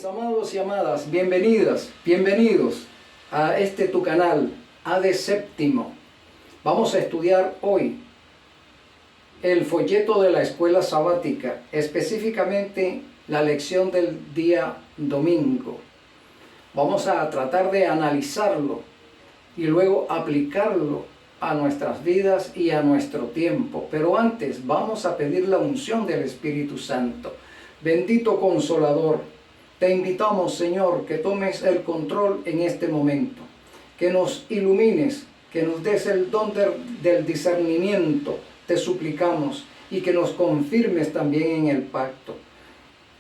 Mis amados y amadas, bienvenidos a este tu canal, AD Séptimo. Vamos a estudiar hoy el folleto de la escuela sabática, específicamente la lección del día domingo. Vamos a tratar de analizarlo y luego aplicarlo a nuestras vidas y a nuestro tiempo. Pero antes vamos a pedir la unción del Espíritu Santo. Bendito Consolador, te invitamos, Señor, que tomes el control en este momento, que nos ilumines, que nos des el don del discernimiento, te suplicamos, y que nos confirmes también en el pacto.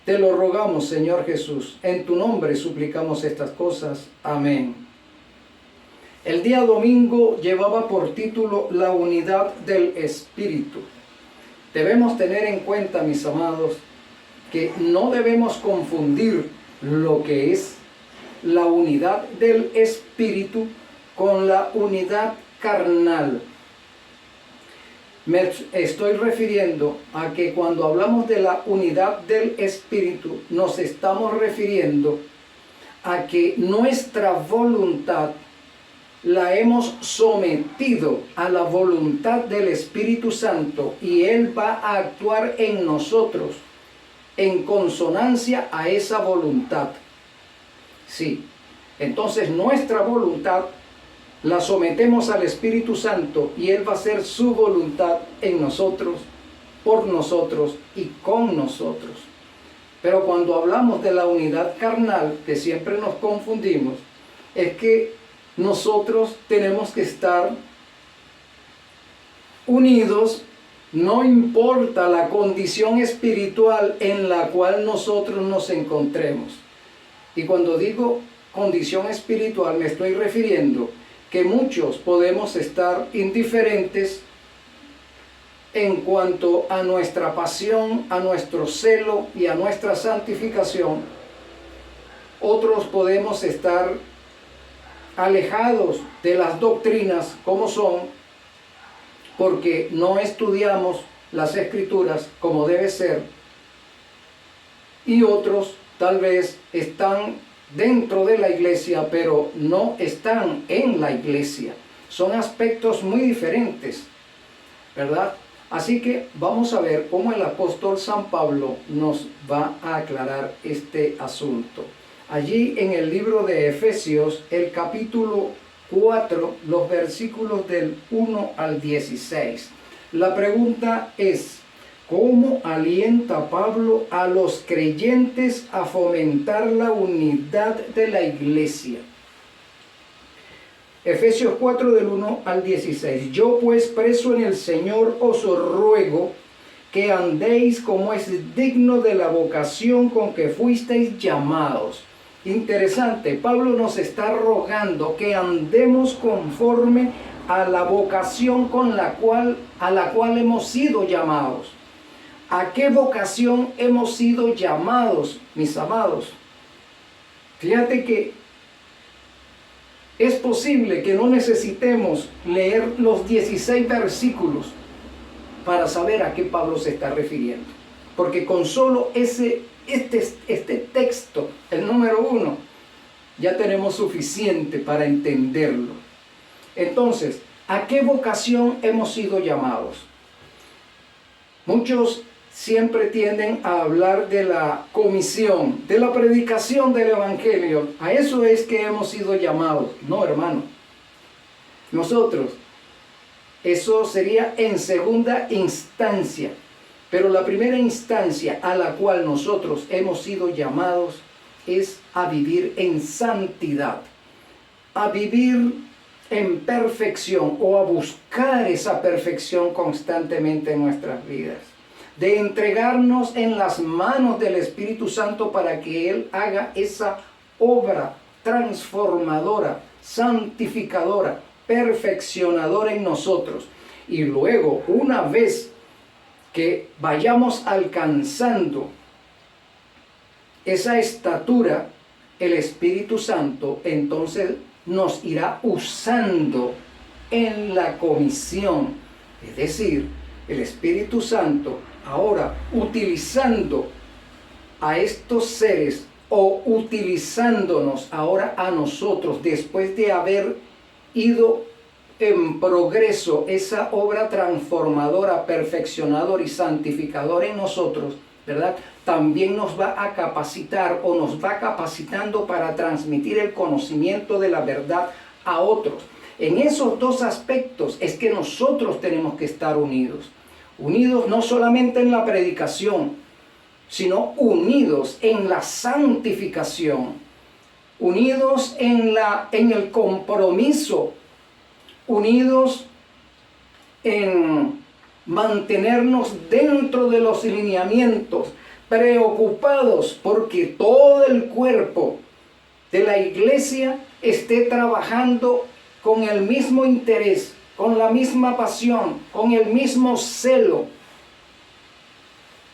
Te lo rogamos, Señor Jesús, en tu nombre suplicamos estas cosas. Amén. El día domingo llevaba por título La unidad del Espíritu. Debemos tener en cuenta, mis amados, que no debemos confundir lo que es la unidad del Espíritu con la unidad carnal. Me estoy refiriendo a que cuando hablamos de la unidad del Espíritu, nos estamos refiriendo a que nuestra voluntad la hemos sometido a la voluntad del Espíritu Santo y Él va a actuar en nosotros en consonancia a esa voluntad. Sí, entonces nuestra voluntad la sometemos al Espíritu Santo y Él va a hacer su voluntad en nosotros, por nosotros y con nosotros. Pero cuando hablamos de la unidad carnal, que siempre nos confundimos, es que nosotros tenemos que estar unidos. No importa la condición espiritual en la cual nosotros nos encontremos. Y cuando digo condición espiritual me estoy refiriendo que muchos podemos estar indiferentes en cuanto a nuestra pasión, a nuestro celo y a nuestra santificación. Otros podemos estar alejados de las doctrinas como son, porque no estudiamos las Escrituras como debe ser, y otros tal vez están dentro de la iglesia, pero no están en la iglesia. Son aspectos muy diferentes, ¿verdad? Así que vamos a ver cómo el apóstol San Pablo nos va a aclarar este asunto. Allí en el libro de Efesios, el capítulo 4, los versículos del 1 al 16. La pregunta es: ¿cómo alienta Pablo a los creyentes a fomentar la unidad de la iglesia? Efesios 4 del 1 al 16. Yo pues, preso en el Señor, os ruego que andéis como es digno de la vocación con que fuisteis llamados. Interesante, Pablo nos está rogando que andemos conforme a la vocación a la cual hemos sido llamados. ¿A qué vocación hemos sido llamados, mis amados? Fíjate que es posible que no necesitemos leer los 16 versículos para saber a qué Pablo se está refiriendo. Porque con solo este texto, el número 1, ya tenemos suficiente para entenderlo. Entonces, ¿a qué vocación hemos sido llamados? Muchos siempre tienden a hablar de la comisión, de la predicación del Evangelio. A eso es que hemos sido llamados. No, hermano. Nosotros, eso sería en segunda instancia. Pero la primera instancia a la cual nosotros hemos sido llamados es a vivir en santidad, a vivir en perfección o a buscar esa perfección constantemente en nuestras vidas, de entregarnos en las manos del Espíritu Santo para que Él haga esa obra transformadora, santificadora, perfeccionadora en nosotros. Y luego, una vez que vayamos alcanzando esa estatura, el Espíritu Santo entonces nos irá usando en la comisión. Es decir, el Espíritu Santo ahora utilizando a estos seres o utilizándonos ahora a nosotros después de haber ido en progreso esa obra transformadora, perfeccionadora y santificadora en nosotros, ¿verdad? También nos va a capacitar o nos va capacitando para transmitir el conocimiento de la verdad a otros. En esos dos aspectos es que nosotros tenemos que estar unidos. Unidos no solamente en la predicación, sino unidos en la santificación, unidos en el compromiso, unidos en mantenernos dentro de los lineamientos, preocupados porque todo el cuerpo de la iglesia esté trabajando con el mismo interés, con la misma pasión, con el mismo celo.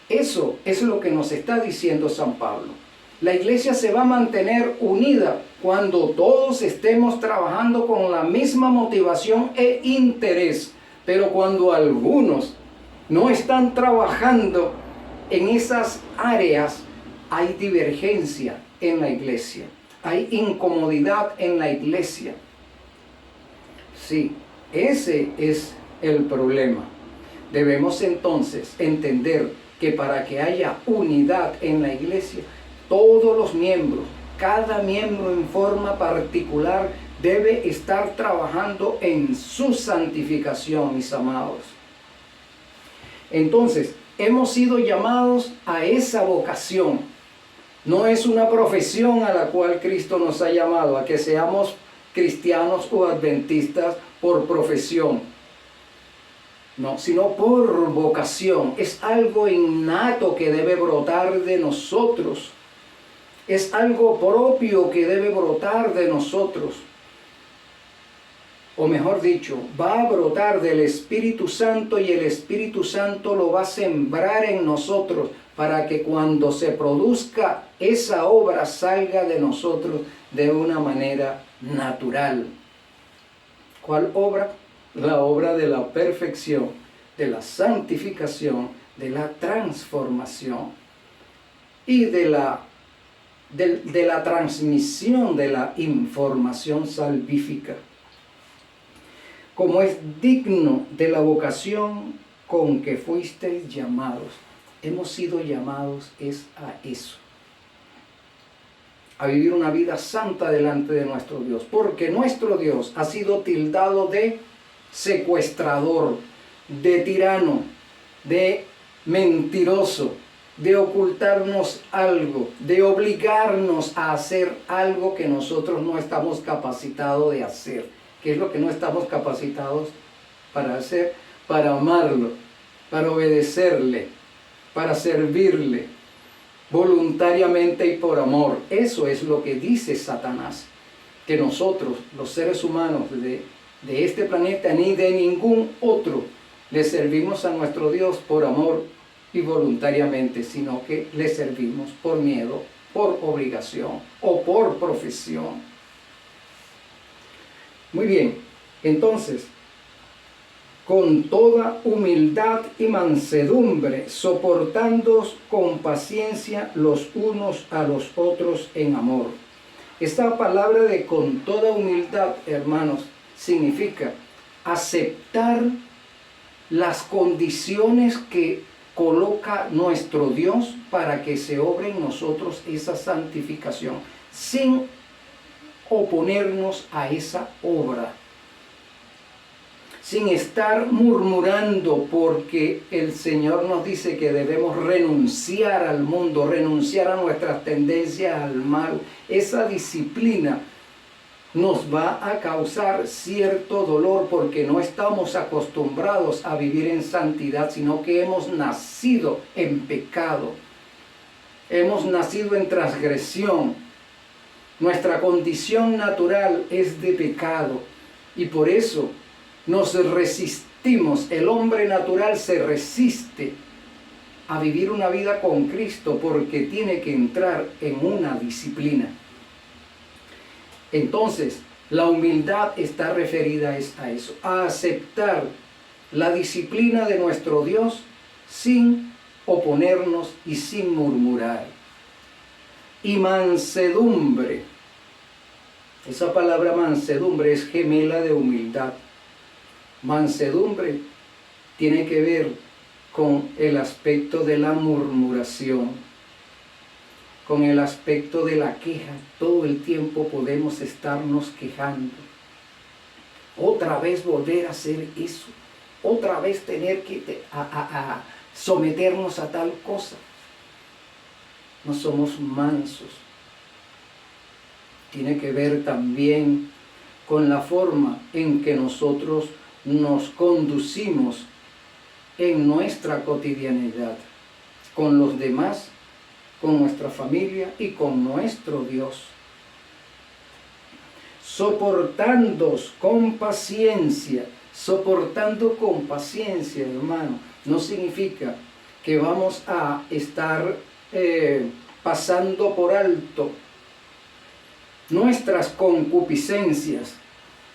Eso es lo que nos está diciendo San Pablo. La iglesia se va a mantener unida cuando todos estemos trabajando con la misma motivación e interés. Pero cuando algunos no están trabajando en esas áreas, hay divergencia en la iglesia. Hay incomodidad en la iglesia. Sí, ese es el problema. Debemos entonces entender que para que haya unidad en la iglesia, todos los miembros, cada miembro en forma particular, debe estar trabajando en su santificación, mis amados. Entonces, hemos sido llamados a esa vocación. No es una profesión a la cual Cristo nos ha llamado, a que seamos cristianos o adventistas por profesión. No, sino por vocación. Es algo innato que debe brotar de nosotros. Es algo propio que debe brotar de nosotros. O mejor dicho, va a brotar del Espíritu Santo y el Espíritu Santo lo va a sembrar en nosotros para que cuando se produzca esa obra salga de nosotros de una manera natural. ¿Cuál obra? La obra de la perfección, de la santificación, de la transformación y de la transmisión de la información salvífica. Como es digno de la vocación con que fuisteis llamados. Hemos sido llamados es a eso. A vivir una vida santa delante de nuestro Dios. Porque nuestro Dios ha sido tildado de secuestrador, de tirano, de mentiroso, de ocultarnos algo, de obligarnos a hacer algo que nosotros no estamos capacitados de hacer. ¿Qué es lo que no estamos capacitados para hacer? Para amarlo, para obedecerle, para servirle voluntariamente y por amor. Eso es lo que dice Satanás, que nosotros, los seres humanos de este planeta, ni de ningún otro, le servimos a nuestro Dios por amor y voluntariamente, sino que le servimos por miedo, por obligación o por profesión. Muy bien, entonces, con toda humildad y mansedumbre, soportándoos con paciencia los unos a los otros en amor. Esta palabra de con toda humildad, hermanos, significa aceptar las condiciones que coloca nuestro Dios para que se obre en nosotros esa santificación, sin oponernos a esa obra, sin estar murmurando, porque el Señor nos dice que debemos renunciar al mundo, renunciar a nuestras tendencias al mal. Esa disciplina nos va a causar cierto dolor porque no estamos acostumbrados a vivir en santidad, sino que hemos nacido en pecado, hemos nacido en transgresión. Nuestra condición natural es de pecado y por eso nos resistimos. El hombre natural se resiste a vivir una vida con Cristo porque tiene que entrar en una disciplina. Entonces, la humildad está referida a eso, a aceptar la disciplina de nuestro Dios sin oponernos y sin murmurar. y mansedumbre. Esa palabra mansedumbre es gemela de humildad. Mansedumbre tiene que ver con el aspecto de la murmuración, con el aspecto de la queja. Todo el tiempo podemos estarnos quejando. Otra vez volver a hacer eso. Otra vez tener que someternos a tal cosa. No somos mansos. Tiene que ver también con la forma en que nosotros nos conducimos en nuestra cotidianidad, con los demás, con nuestra familia y con nuestro Dios. Soportándoos con paciencia. Soportando con paciencia, hermano, no significa que vamos a estar pasando por alto nuestras concupiscencias,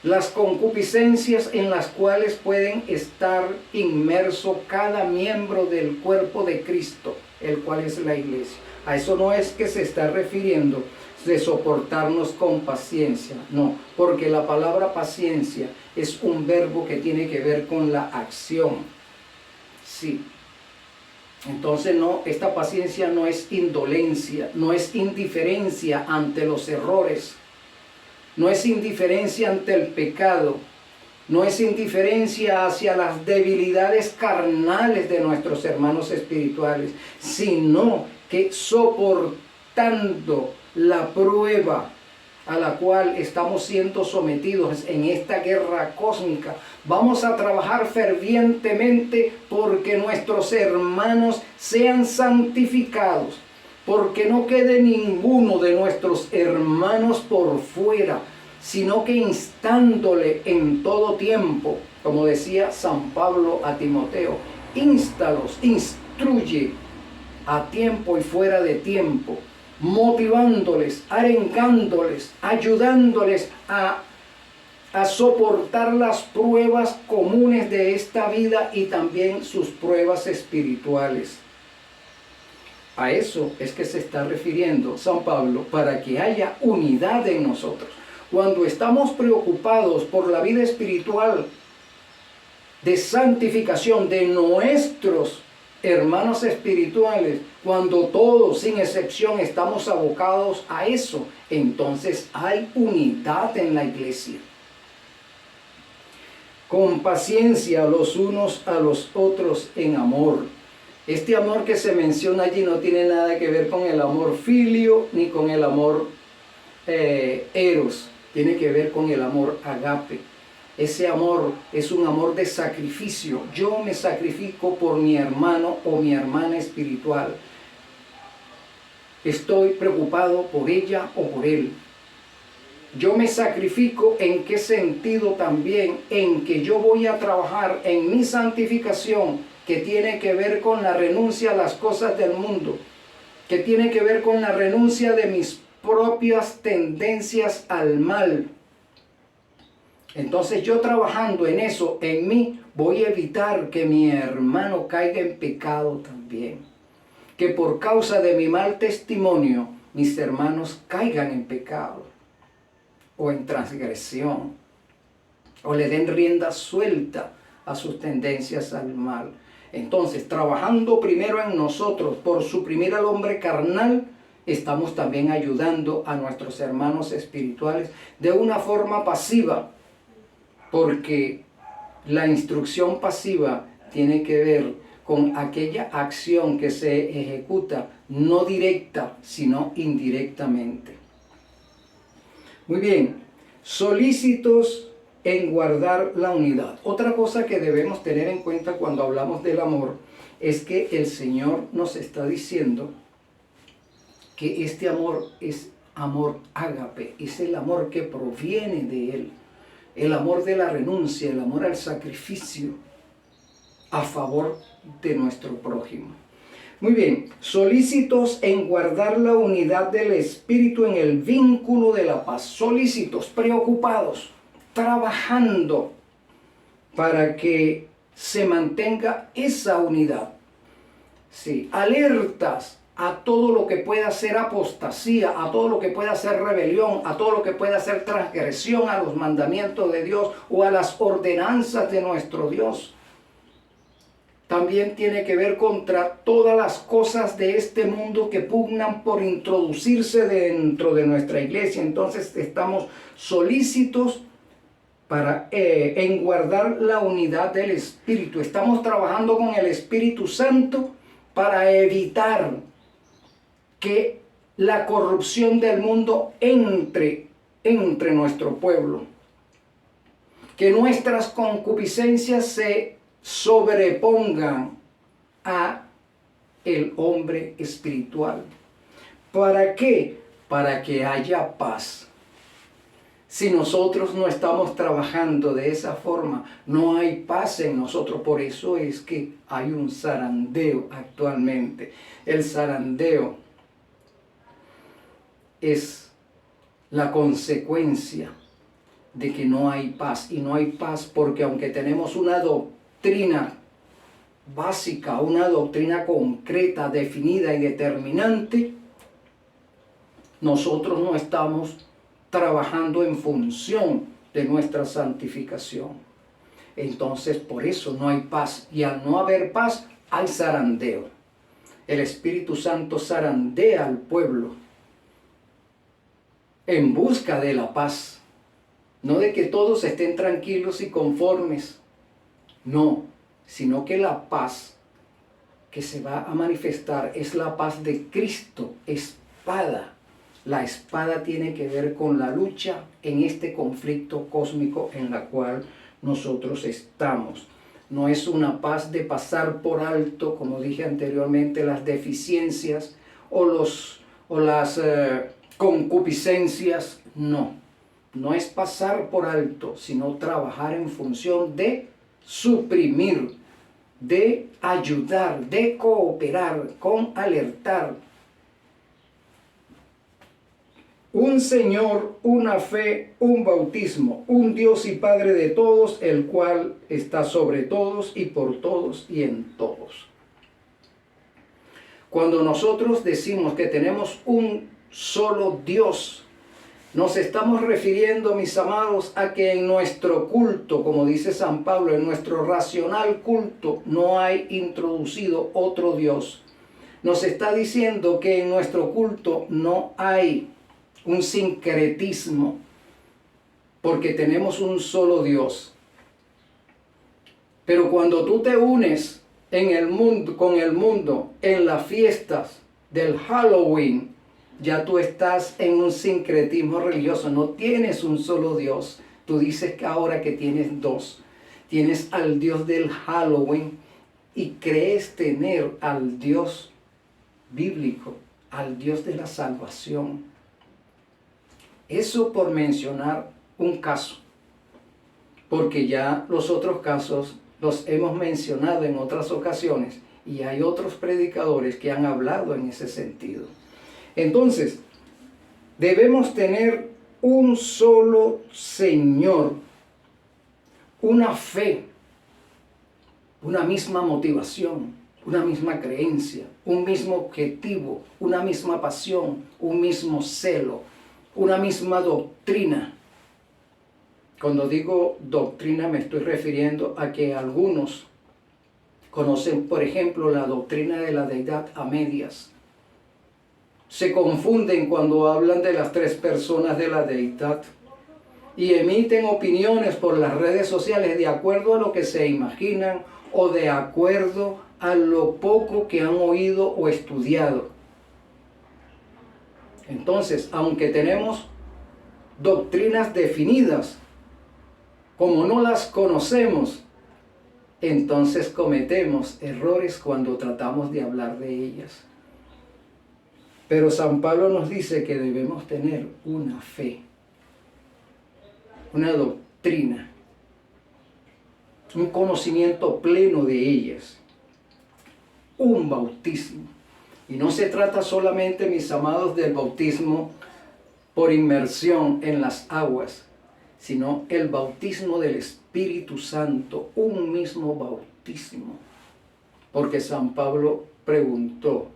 las concupiscencias en las cuales pueden estar inmerso cada miembro del cuerpo de Cristo, el cual es la iglesia. A eso no es que se está refiriendo de soportarnos con paciencia, no, porque la palabra paciencia es un verbo que tiene que ver con la acción. Sí. Entonces no, esta paciencia no es indolencia, no es indiferencia ante los errores, no es indiferencia ante el pecado, no es indiferencia hacia las debilidades carnales de nuestros hermanos espirituales, sino que soportando la prueba a la cual estamos siendo sometidos en esta guerra cósmica, vamos a trabajar fervientemente porque nuestros hermanos sean santificados, porque no quede ninguno de nuestros hermanos por fuera, sino que instándole en todo tiempo, como decía San Pablo a Timoteo, instalos, instruye a tiempo y fuera de tiempo, motivándoles, arengándoles, ayudándoles a soportar las pruebas comunes de esta vida y también sus pruebas espirituales. A eso es que se está refiriendo San Pablo, para que haya unidad en nosotros. Cuando estamos preocupados por la vida espiritual de santificación de nuestros hermanos espirituales, cuando todos sin excepción estamos abocados a eso, entonces hay unidad en la iglesia. Con paciencia los unos a los otros en amor. Este amor que se menciona allí no tiene nada que ver con el amor filio ni con el amor eros, tiene que ver con el amor agape. Ese amor es un amor de sacrificio. Yo me sacrifico por mi hermano o mi hermana espiritual. Estoy preocupado por ella o por él. Yo me sacrifico en qué sentido también, en que yo voy a trabajar en mi santificación, que tiene que ver con la renuncia a las cosas del mundo, que tiene que ver con la renuncia de mis propias tendencias al mal. Entonces yo trabajando en eso, en mí, voy a evitar que mi hermano caiga en pecado también. Que por causa de mi mal testimonio, mis hermanos caigan en pecado o en transgresión, o le den rienda suelta a sus tendencias al mal. Entonces, trabajando primero en nosotros por suprimir al hombre carnal, estamos también ayudando a nuestros hermanos espirituales de una forma pasiva, porque la instrucción pasiva tiene que ver con aquella acción que se ejecuta no directa, sino indirectamente. Muy bien, solícitos en guardar la unidad. Otra cosa que debemos tener en cuenta cuando hablamos del amor es que el Señor nos está diciendo que este amor es amor ágape, es el amor que proviene de Él. El amor de la renuncia, el amor al sacrificio a favor de nuestro prójimo. Muy bien, solícitos en guardar la unidad del Espíritu en el vínculo de la paz. Solícitos, preocupados, trabajando para que se mantenga esa unidad. Sí, alertas a todo lo que pueda ser apostasía, a todo lo que pueda ser rebelión, a todo lo que pueda ser transgresión a los mandamientos de Dios o a las ordenanzas de nuestro Dios. También tiene que ver contra todas las cosas de este mundo que pugnan por introducirse dentro de nuestra iglesia. Entonces estamos solícitos en guardar la unidad del Espíritu. Estamos trabajando con el Espíritu Santo para evitar que la corrupción del mundo entre nuestro pueblo. Que nuestras concupiscencias se sobrepongan a el hombre espiritual. ¿Para qué? Para que haya paz. Si nosotros no estamos trabajando de esa forma, no hay paz en nosotros. Por eso es que hay un zarandeo actualmente. El zarandeo es la consecuencia de que no hay paz. Y no hay paz porque aunque tenemos una doctrina básica, una doctrina concreta, definida y determinante, nosotros no estamos trabajando en función de nuestra santificación. Entonces, por eso no hay paz. Y al no haber paz, hay zarandeo. El Espíritu Santo zarandea al pueblo en busca de la paz. No de que todos estén tranquilos y conformes. No, sino que la paz que se va a manifestar es la paz de Cristo, espada. La espada tiene que ver con la lucha en este conflicto cósmico en la cual nosotros estamos. No es una paz de pasar por alto, como dije anteriormente, las deficiencias o las concupiscencias. No, no es pasar por alto, sino trabajar en función de suprimir, de ayudar, de cooperar, con alertar. Un Señor, una fe, un bautismo, un Dios y Padre de todos, el cual está sobre todos y por todos y en todos. Cuando nosotros decimos que tenemos un solo Dios, nos estamos refiriendo, mis amados, a que en nuestro culto, como dice San Pablo, en nuestro racional culto no hay introducido otro Dios. Nos está diciendo que en nuestro culto no hay un sincretismo, porque tenemos un solo Dios. Pero cuando tú te unes con el mundo en las fiestas del Halloween, ya tú estás en un sincretismo religioso. No tienes un solo Dios. Tú dices que ahora que tienes dos. Tienes al Dios del Halloween y crees tener al Dios bíblico, al Dios de la salvación. Eso por mencionar un caso, porque ya los otros casos los hemos mencionado en otras ocasiones y hay otros predicadores que han hablado en ese sentido. Entonces, debemos tener un solo Señor, una fe, una misma motivación, una misma creencia, un mismo objetivo, una misma pasión, un mismo celo, una misma doctrina. Cuando digo doctrina me estoy refiriendo a que algunos conocen, por ejemplo, la doctrina de la deidad a medias. Se confunden cuando hablan de las tres personas de la deidad y emiten opiniones por las redes sociales de acuerdo a lo que se imaginan o de acuerdo a lo poco que han oído o estudiado. Entonces, aunque tenemos doctrinas definidas, como no las conocemos, entonces cometemos errores cuando tratamos de hablar de ellas. Pero San Pablo nos dice que debemos tener una fe, una doctrina, un conocimiento pleno de ellas, un bautismo. Y no se trata solamente, mis amados, del bautismo por inmersión en las aguas, sino el bautismo del Espíritu Santo, un mismo bautismo. Porque San Pablo preguntó,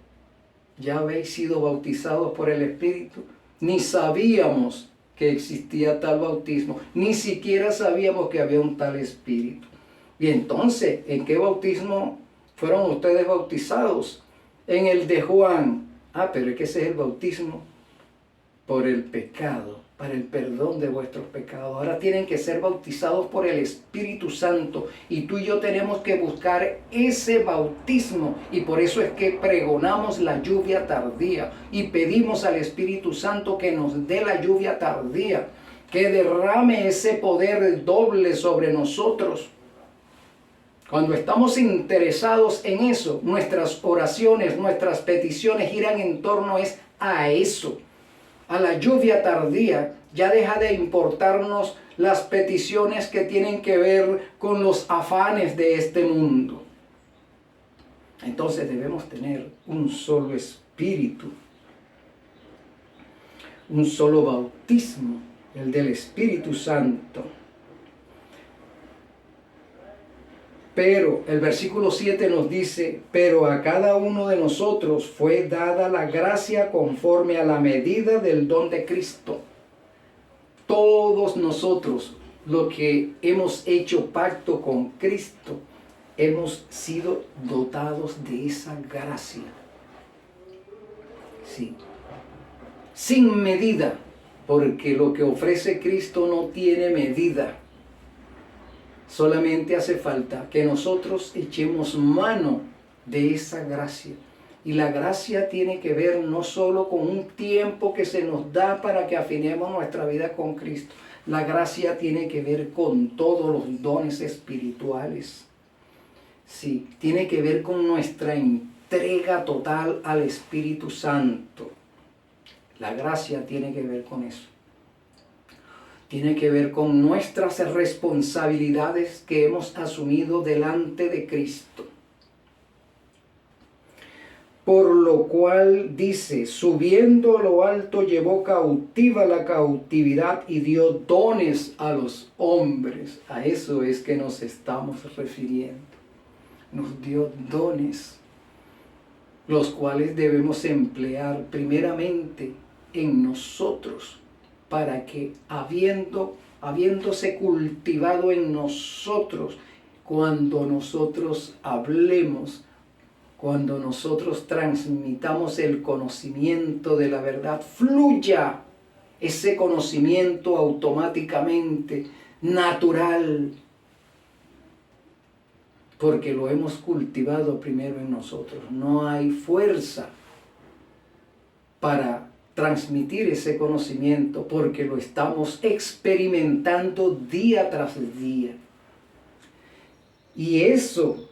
ya habéis sido bautizados por el Espíritu. Ni sabíamos que existía tal bautismo, ni siquiera sabíamos que había un tal Espíritu. Y entonces, ¿en qué bautismo fueron ustedes bautizados? En el de Juan. Pero es que ese es el bautismo por el pecado, para el perdón de vuestros pecados. Ahora tienen que ser bautizados por el Espíritu Santo. Y tú y yo tenemos que buscar ese bautismo. Y por eso es que pregonamos la lluvia tardía. Y pedimos al Espíritu Santo que nos dé la lluvia tardía. Que derrame ese poder doble sobre nosotros. Cuando estamos interesados en eso, nuestras oraciones, nuestras peticiones giran en torno a eso. A la lluvia tardía. Ya deja de importarnos las peticiones que tienen que ver con los afanes de este mundo. Entonces debemos tener un solo espíritu, un solo bautismo, el del Espíritu Santo. Pero el versículo 7 nos dice, pero a cada uno de nosotros fue dada la gracia conforme a la medida del don de Cristo. Todos nosotros, los que hemos hecho pacto con Cristo, hemos sido dotados de esa gracia. Sí. Sin medida, porque lo que ofrece Cristo no tiene medida. Solamente hace falta que nosotros echemos mano de esa gracia. Y la gracia tiene que ver no solo con un tiempo que se nos da para que afinemos nuestra vida con Cristo. La gracia tiene que ver con todos los dones espirituales. Sí, tiene que ver con nuestra entrega total al Espíritu Santo. La gracia tiene que ver con eso. Tiene que ver con nuestras responsabilidades que hemos asumido delante de Cristo. Por lo cual dice, subiendo a lo alto llevó cautiva la cautividad y dio dones a los hombres. A eso es que nos estamos refiriendo. Nos dio dones, los cuales debemos emplear primeramente en nosotros, para que habiéndose cultivado en nosotros, cuando nosotros hablemos, cuando nosotros transmitamos el conocimiento de la verdad, fluya ese conocimiento automáticamente, natural, porque lo hemos cultivado primero en nosotros. No hay fuerza para transmitir ese conocimiento porque lo estamos experimentando día tras día. Y eso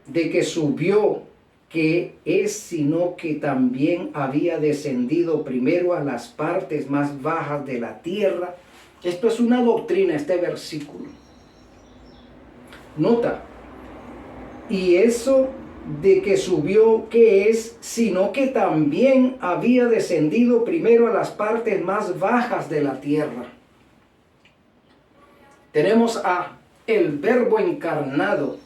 de que subió, que es sino que también había descendido primero a las partes más bajas de la tierra. Esto es una doctrina, este versículo. Nota, y eso de que subió, que es, sino que también había descendido primero a las partes más bajas de la tierra. Tenemos a el Verbo encarnado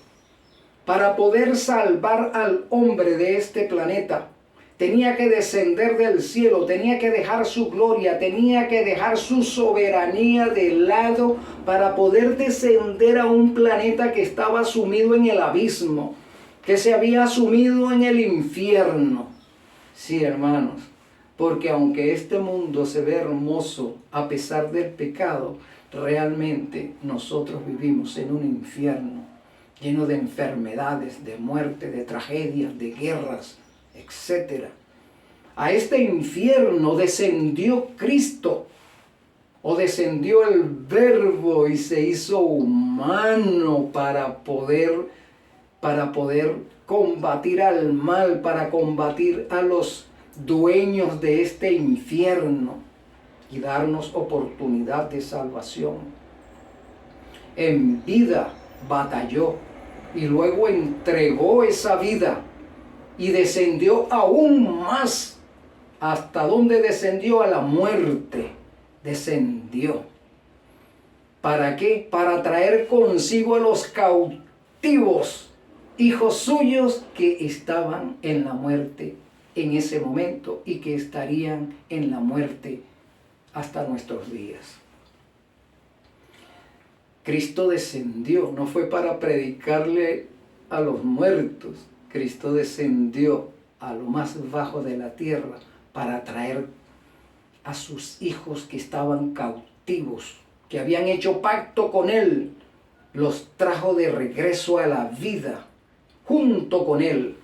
para poder salvar al hombre de este planeta. Tenía que descender del cielo, tenía que dejar su gloria, tenía que dejar su soberanía de lado para poder descender a un planeta que estaba sumido en el abismo, que se había sumido en el infierno. Sí, hermanos, porque aunque este mundo se ve hermoso a pesar del pecado, realmente nosotros vivimos en un infierno lleno de enfermedades, de muerte, de tragedias, de guerras, etc. A este infierno descendió Cristo, o descendió el Verbo y se hizo humano para poder combatir al mal, para combatir a los dueños de este infierno y darnos oportunidad de salvación. En vida batalló y luego entregó esa vida y descendió aún más. ¿Hasta dónde descendió? A la muerte descendió. ¿Para qué? Para traer consigo a los cautivos, hijos suyos que estaban en la muerte en ese momento y que estarían en la muerte hasta nuestros días. Cristo descendió, no fue para predicarle a los muertos. Cristo descendió a lo más bajo de la tierra para traer a sus hijos que estaban cautivos, que habían hecho pacto con Él. Los trajo de regreso a la vida junto con Él.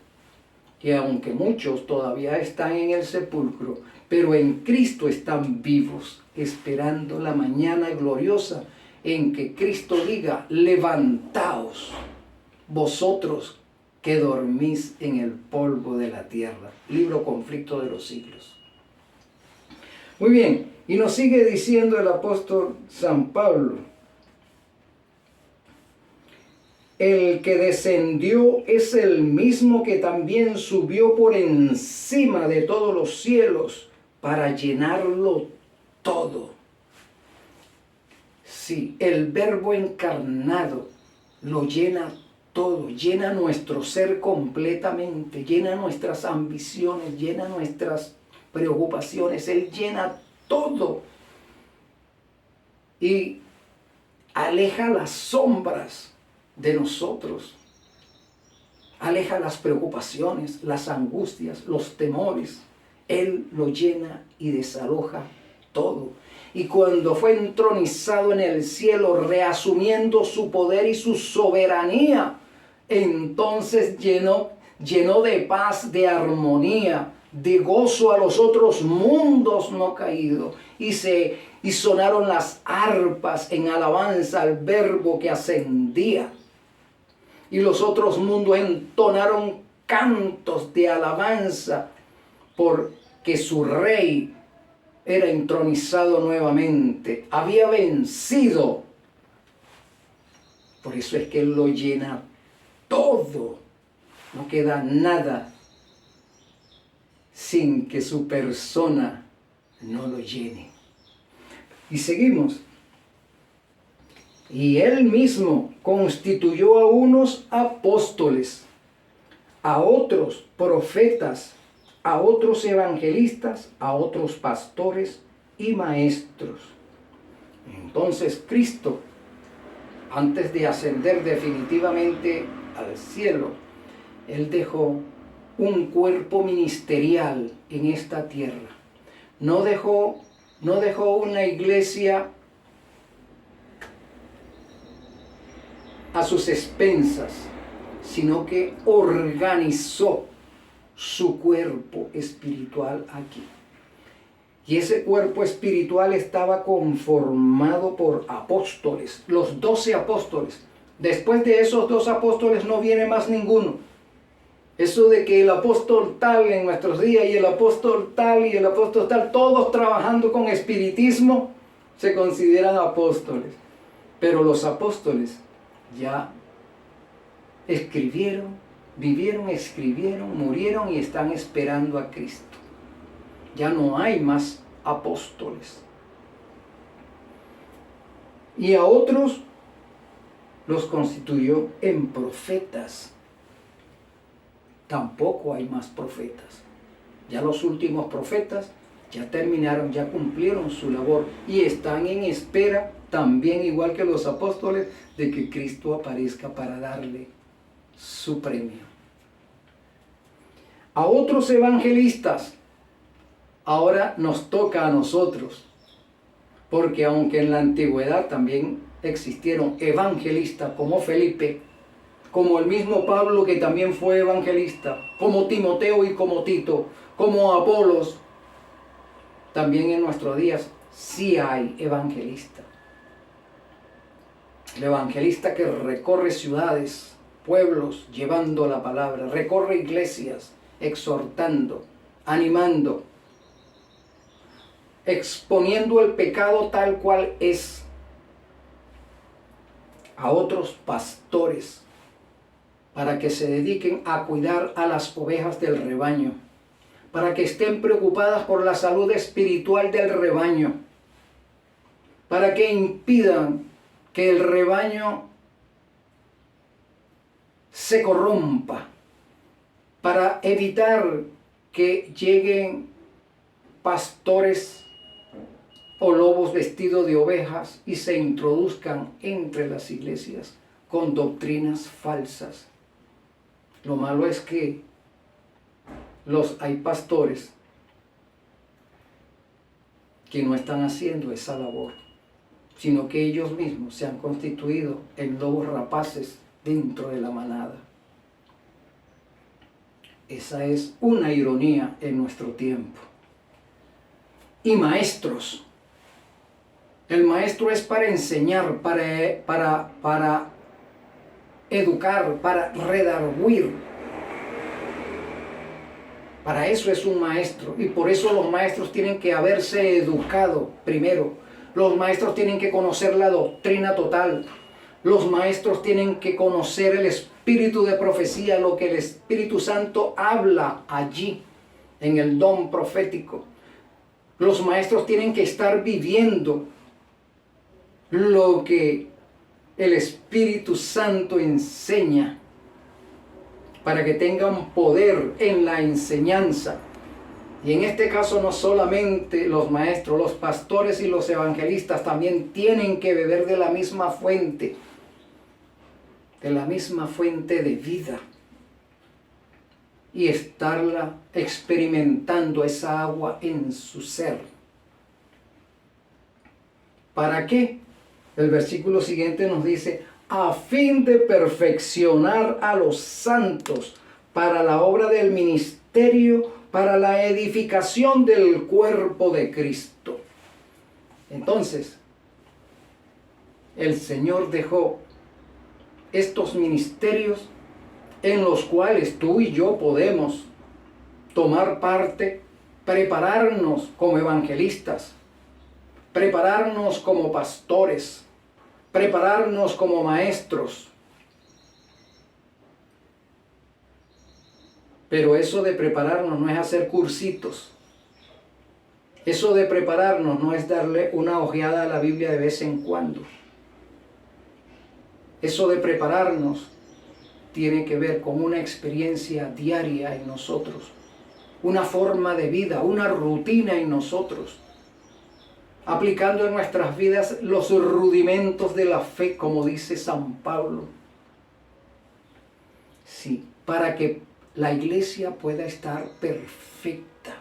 Que aunque muchos todavía están en el sepulcro, pero en Cristo están vivos, esperando la mañana gloriosa en que Cristo diga: levantaos, vosotros que dormís en el polvo de la tierra. Libro Conflicto de los Siglos. Muy bien, y nos sigue diciendo el apóstol San Pablo: el que descendió es el mismo que también subió por encima de todos los cielos para llenarlo todo. Sí, el Verbo encarnado lo llena todo, llena nuestro ser completamente, llena nuestras ambiciones, llena nuestras preocupaciones, Él llena todo y aleja las sombras de nosotros, aleja las preocupaciones, las angustias, los temores. Él lo llena y desaloja todo. Y cuando fue entronizado en el cielo, reasumiendo su poder y su soberanía, entonces llenó de paz, de armonía, de gozo a los otros mundos no caídos. Y sonaron las arpas en alabanza al Verbo que ascendía. Y los otros mundos entonaron cantos de alabanza porque su rey era entronizado nuevamente, había vencido. Por eso es que Él lo llena todo, no queda nada sin que su persona no lo llene. Y seguimos. Y Él mismo constituyó a unos apóstoles, a otros profetas, a otros evangelistas, a otros pastores y maestros. Entonces Cristo, antes de ascender definitivamente al cielo, Él dejó un cuerpo ministerial en esta tierra. No dejó una iglesia a sus expensas, sino que organizó su cuerpo espiritual aquí. Y ese cuerpo espiritual estaba conformado por apóstoles, los 12 apóstoles. Después de esos 2 apóstoles no viene más ninguno. Eso de que el apóstol tal en nuestros días y el apóstol tal y el apóstol tal, todos trabajando con espiritismo, se consideran apóstoles. Pero los apóstoles ya escribieron, vivieron, escribieron, murieron y están esperando a Cristo. Ya no hay más apóstoles. Y a otros los constituyó en profetas. Tampoco hay más profetas. Ya los últimos profetas ya terminaron, ya cumplieron su labor y están en espera también, igual que los apóstoles, de que Cristo aparezca para darle su premio. A otros evangelistas, ahora nos toca a nosotros, porque aunque en la antigüedad también existieron evangelistas como Felipe, como el mismo Pablo, que también fue evangelista, como Timoteo y como Tito, como Apolos, también en nuestros días sí hay evangelistas. El evangelista que recorre ciudades, pueblos, llevando la palabra, recorre iglesias, exhortando, animando, exponiendo el pecado tal cual es. A otros pastores, para que se dediquen a cuidar a las ovejas del rebaño, para que estén preocupadas por la salud espiritual del rebaño, para que impidan que el rebaño se corrompa, para evitar que lleguen pastores o lobos vestidos de ovejas y se introduzcan entre las iglesias con doctrinas falsas. Lo malo es que hay pastores que no están haciendo esa labor, sino que ellos mismos se han constituido en lobos rapaces dentro de la manada. Esa es una ironía en nuestro tiempo. Y maestros. El maestro es para enseñar, para educar, para redarguir. Para eso es un maestro. Y por eso los maestros tienen que haberse educado primero. Los maestros tienen que conocer la doctrina total. Los maestros tienen que conocer el espíritu de profecía, lo que el Espíritu Santo habla allí, en el don profético. Los maestros tienen que estar viviendo lo que el Espíritu Santo enseña, para que tengan poder en la enseñanza. Y en este caso no solamente los maestros, los pastores y los evangelistas también tienen que beber de la misma fuente de vida, y estarla experimentando esa agua en su ser. ¿Para qué? El versículo siguiente nos dice: a fin de perfeccionar a los santos para la obra del ministerio, para la edificación del cuerpo de Cristo. Entonces, el Señor dejó estos ministerios en los cuales tú y yo podemos tomar parte, prepararnos como evangelistas, prepararnos como pastores, prepararnos como maestros. Pero eso de prepararnos no es hacer cursitos. Eso de prepararnos no es darle una ojeada a la Biblia de vez en cuando. Eso de prepararnos tiene que ver con una experiencia diaria en nosotros, una forma de vida, una rutina en nosotros, aplicando en nuestras vidas los rudimentos de la fe, como dice San Pablo. Sí, para que la iglesia pueda estar perfecta,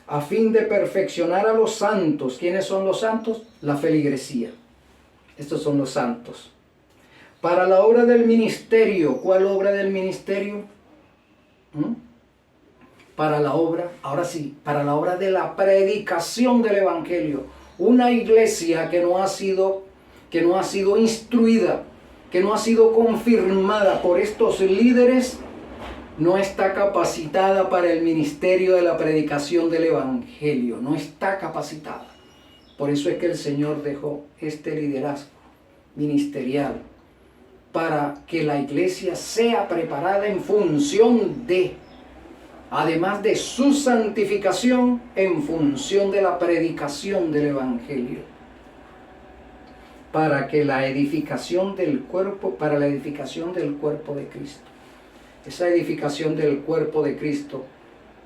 a fin de perfeccionar a los santos. ¿Quiénes son los santos? La feligresía. Estos son los santos. Para la obra del ministerio. ¿Cuál obra del ministerio? Para la obra, ahora sí, para la obra de la predicación del evangelio. Una iglesia que no ha sido instruida, que no ha sido confirmada por estos líderes, no está capacitada para el ministerio de la predicación del evangelio. No está capacitada. Por eso es que el Señor dejó este liderazgo ministerial, para que la iglesia sea preparada en función de, además de su santificación, en función de la predicación del evangelio, para que la edificación del cuerpo, para la edificación del cuerpo de Cristo. Esa edificación del cuerpo de Cristo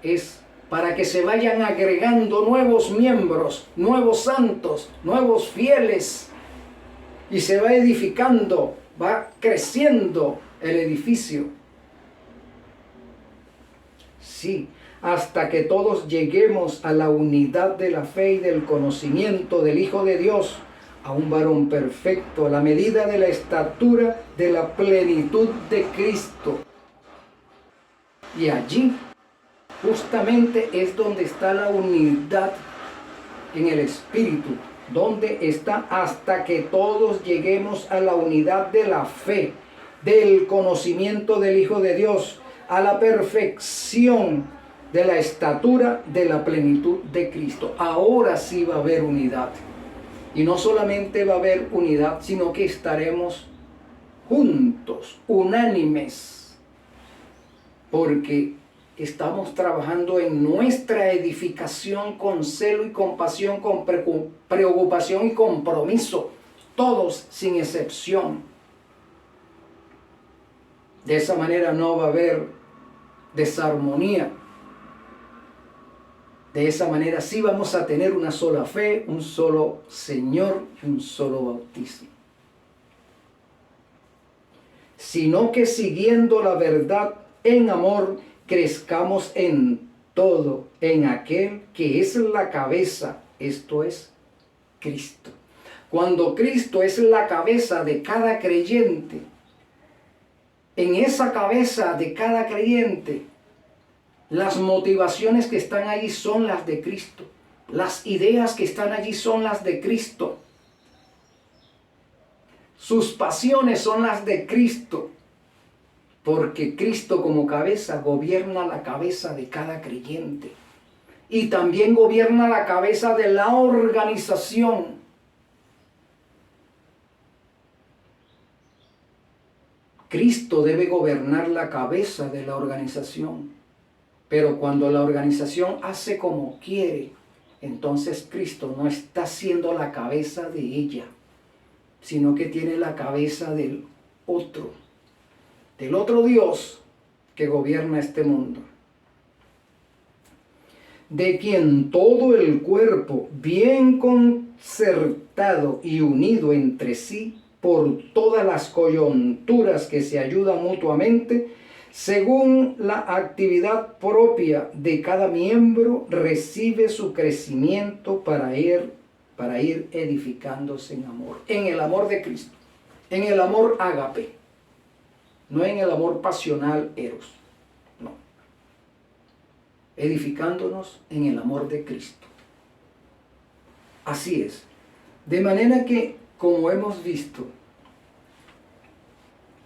es para que se vayan agregando nuevos miembros, nuevos santos, nuevos fieles, y se va edificando, va creciendo el edificio. Sí, hasta que todos lleguemos a la unidad de la fe y del conocimiento del Hijo de Dios, a un varón perfecto, a la medida de la estatura de la plenitud de Cristo. Y allí justamente es donde está la unidad en el Espíritu, donde está hasta que todos lleguemos a la unidad de la fe, del conocimiento del Hijo de Dios, a la perfección de la estatura de la plenitud de Cristo. Ahora sí va a haber unidad. Y no solamente va a haber unidad, sino que estaremos juntos, unánimes, porque estamos trabajando en nuestra edificación con celo y compasión, con preocupación y compromiso, todos sin excepción. De esa manera no va a haber desarmonía. De esa manera sí vamos a tener una sola fe, un solo Señor y un solo bautismo. Sino que siguiendo la verdad en amor, crezcamos en todo, en aquel que es la cabeza, esto es Cristo. Cuando Cristo es la cabeza de cada creyente, en esa cabeza de cada creyente, las motivaciones que están allí son las de Cristo. Las ideas que están allí son las de Cristo. Sus pasiones son las de Cristo. Porque Cristo como cabeza gobierna la cabeza de cada creyente. Y también gobierna la cabeza de la organización. Cristo debe gobernar la cabeza de la organización. Pero cuando la organización hace como quiere, entonces Cristo no está siendo la cabeza de ella, sino que tiene la cabeza del otro Dios que gobierna este mundo. De quien todo el cuerpo, bien concertado y unido entre sí, por todas las coyunturas que se ayudan mutuamente, según la actividad propia de cada miembro, recibe su crecimiento para ir edificándose en amor. En el amor de Cristo. En el amor ágape. No en el amor pasional eros. No. Edificándonos en el amor de Cristo. Así es. De manera que, como hemos visto,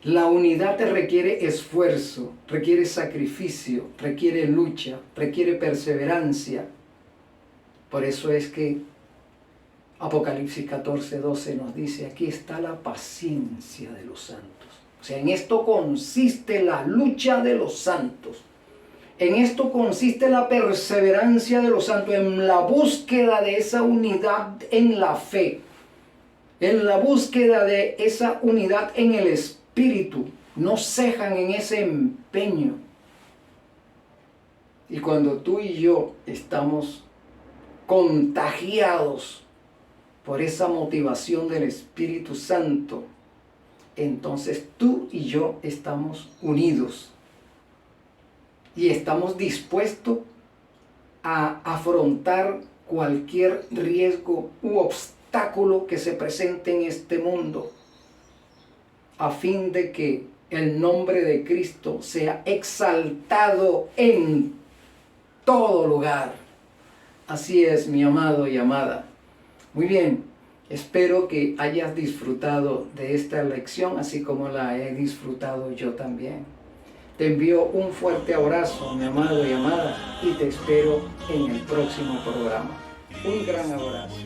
la unidad te requiere esfuerzo, requiere sacrificio, requiere lucha, requiere perseverancia. Por eso es que Apocalipsis 14:12 nos dice, aquí está la paciencia de los santos. O sea, en esto consiste la lucha de los santos. En esto consiste la perseverancia de los santos, en la búsqueda de esa unidad en la fe, en la búsqueda de esa unidad en el espíritu. No cejan en ese empeño. Y cuando tú y yo estamos contagiados por esa motivación del Espíritu Santo, entonces tú y yo estamos unidos y estamos dispuestos a afrontar cualquier riesgo u obstáculo que se presente en este mundo, a fin de que el nombre de Cristo sea exaltado en todo lugar. Así es, mi amado y amada. Muy bien, espero que hayas disfrutado de esta lección, así como la he disfrutado yo también. Te envío un fuerte abrazo, mi amado y amada, y te espero en el próximo programa. Un gran abrazo.